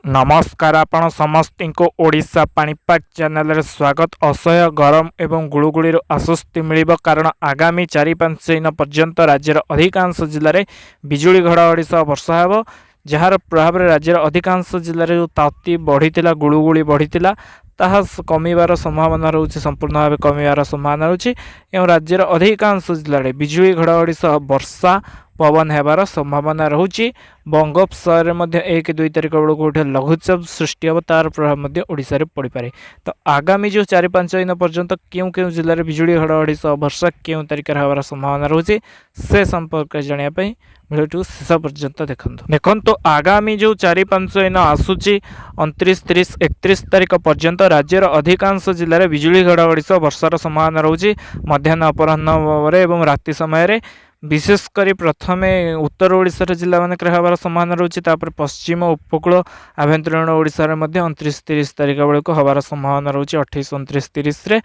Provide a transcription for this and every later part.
नमस्कार आपण समस्त को ओडिशा पाणीपाग चैनल स्वागत। असह्य गरम एवं गुड़गुड़ी आश्वस्ति मिल कारण आगामी 4-5 दिन पर्यंत राज्यर अधिकांश जिले में बिजुली घड़घड़ी सह वर्षा हेब, जार प्रभाव राज्यर अधिकांश जिले में ताती बढ़ी गुड़गुड़ी बढ़ी ताहा कमिबार संभावना रोचे, संपूर्ण भाव कमिबार संभावना रोचे। राज्यर अधिकांश जिले में बिजुली घड़घड़ी सह वर्षा पवन हेबार संभावना रोचे। बंगोपसागर में 1-2 तारिख बेलू गोटे लघुचाप सृष्टि हे, तार प्रभाव ओडिशा रे पड़ पारे। तो आगामी जो 4-5 दिन पर्यंत क्यों क्यों जिले में बिजुली घड़घड़ी सह वर्षा क्यों तारिख होबार संभावना रोचे से संपर्क जानापी वीडियो शेष पर्यंत देखो। आगामी जो 4-5 दिन आसूची 29, 30, 31 तारिख पर्यंत राज्यर अधिकांश जिले में बिजुली घड़घड़ी सह वर्षार संभावना रोचे। मध्याह्न अपराह्न एवं राति समय विशेषकर प्रथमे उत्तर ओडिशा जिला मानक होबार संभावना रोचे, पश्चिम उपकूल आभ्यंतरीण ओडिशा 29-30 तारिख बेलू होबार संभावना रोचे। 28, 29, 30 रे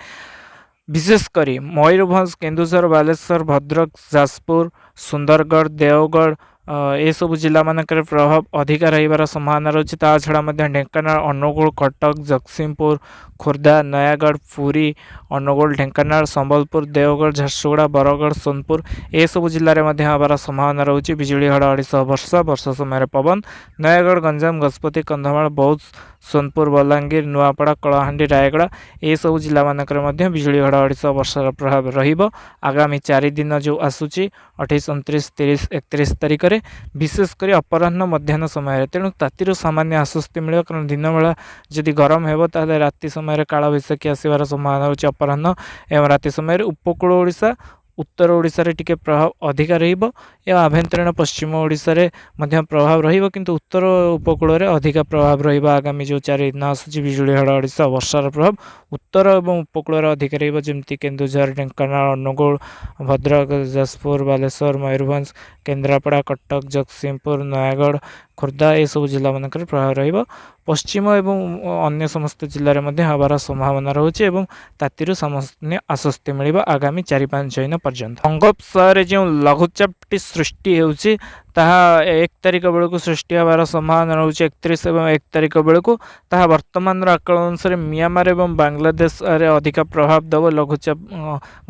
विशेषकर मयूरभंज, केन्दुझर, बालेश्वर, भद्रक, जाजपुर, सुंदरगढ़, देवगढ़ ये सब जिला मानक प्रभाव अधिक रही संभावना रोचे। ता छड़ा ढेंकानाल, अनुगुल, कटक, जगतसिंहपुर, खोर्धा, नयागढ़, पुरी, अनुगुल, ढेंकानाल, संबलपुर, देवगढ़, झारसुगुड़ा, बरगढ़, सोनपुर ये सब जिले में हबार संभावना रोचे। बिजुली घड़घड़ी सह वर्षा समय पवन नयागढ़, गंजाम, गजपति, कंधमाल, बौद्ध, सोनपुर, बलांगीर, नुआपड़ा, कलाहांडी, रायगड़ा ये सब जिला मानक बिजुली घड़घड़ी सह वर्षार प्रभाव रहिबो। आगामी 4 दिन जो आसूची 28, 29, 30, 31 तारिख में विशेषकर अपराह्न मध्याह्न समय तेणु तातीर सामान्य आश्वस्ति मिले, कारण दिन बेला जदि गरम हो राति समय काल बैशाखी आसबार संभावना होची। अपराह्न एवं राति समय उपकूल ओडिशा, उत्तर ओडिशा रे टिके प्रभाव अधिक रहिबो एवं आभ्यंतरीण पश्चिम ओडिशा रे मध्य प्रभाव रहिबो, किंतु उत्तर उपकूल रे अधिक प्रभाव रहिबो। आगामी जो 4 दिन आसूची बिजुली घड़घड़ी सह वर्षार प्रभाव उत्तर एवं उपकूल रे अधिक रहिबो, जेमति केन्दुझर, ढेंकानाल, अनुगुल, भद्रक, जाजपुर, बालेश्वर, मयूरभंज, केन्द्रापड़ा, कटक, जगतसिंहपुर, नयागढ़, खोर्धा ये सब जिला मानक प्रभाव रहिबो। पश्चिम एवं अन्य समस्त जिले में हबार संभावना रोचे एवं तातीर सामान्य आश्वस्ति मिल आगामी 4-5 दिन पर्यंत। बंगोपसागर जो लघुचापटी सृष्टि होउची ताहा 1 तारिख बेलू सृष्टि होबार संभावना रोचे। 31 और 1 तारिख बेलू ताहा वर्तमान आकलन अनुसार म्यांमार और बांग्लादेश अधिक प्रभाव देव। लघुचाप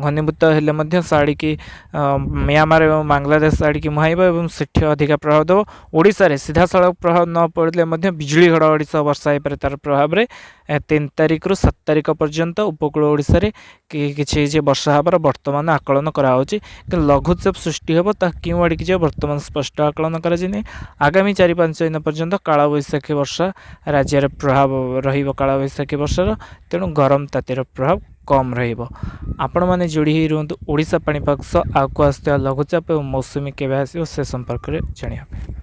घनीभूत हेले साड़ी म्यांमार और बांग्लादेश आड़की मुहाइब और सेठी अधिक प्रभाव देव। ओडिशा रे सीधा सड़क प्रभाव न पड़े बिजुली घड़घड़ी सह वर्षा हो पारे। तार प्रभाव में 3 तारिख रु 7 तारिख पर्यंत उपकूल ओडिशा रे किछि वर्षा होबार वर्तमान आकलन कराउछि। लघुचाप सृष्टि हेब ता क्यों आड़की जे वर्तमान स्पष्ट आकलन कराजिने। आगामी 4-5 दिन पर्यंत काल बैशाखी वर्षा राज्य में प्रभाव रहिबो। काल बैशाखी वर्षार तेणु गरम तातीर प्रभाव कम रहिबो। आपण माने जोड़ी ही रुहतु ओडिशा पाणीपाग सह आगु आसुଥିବା लघुचाप और मौसुमी केबे आसिबो से संपर्क में जानिबा।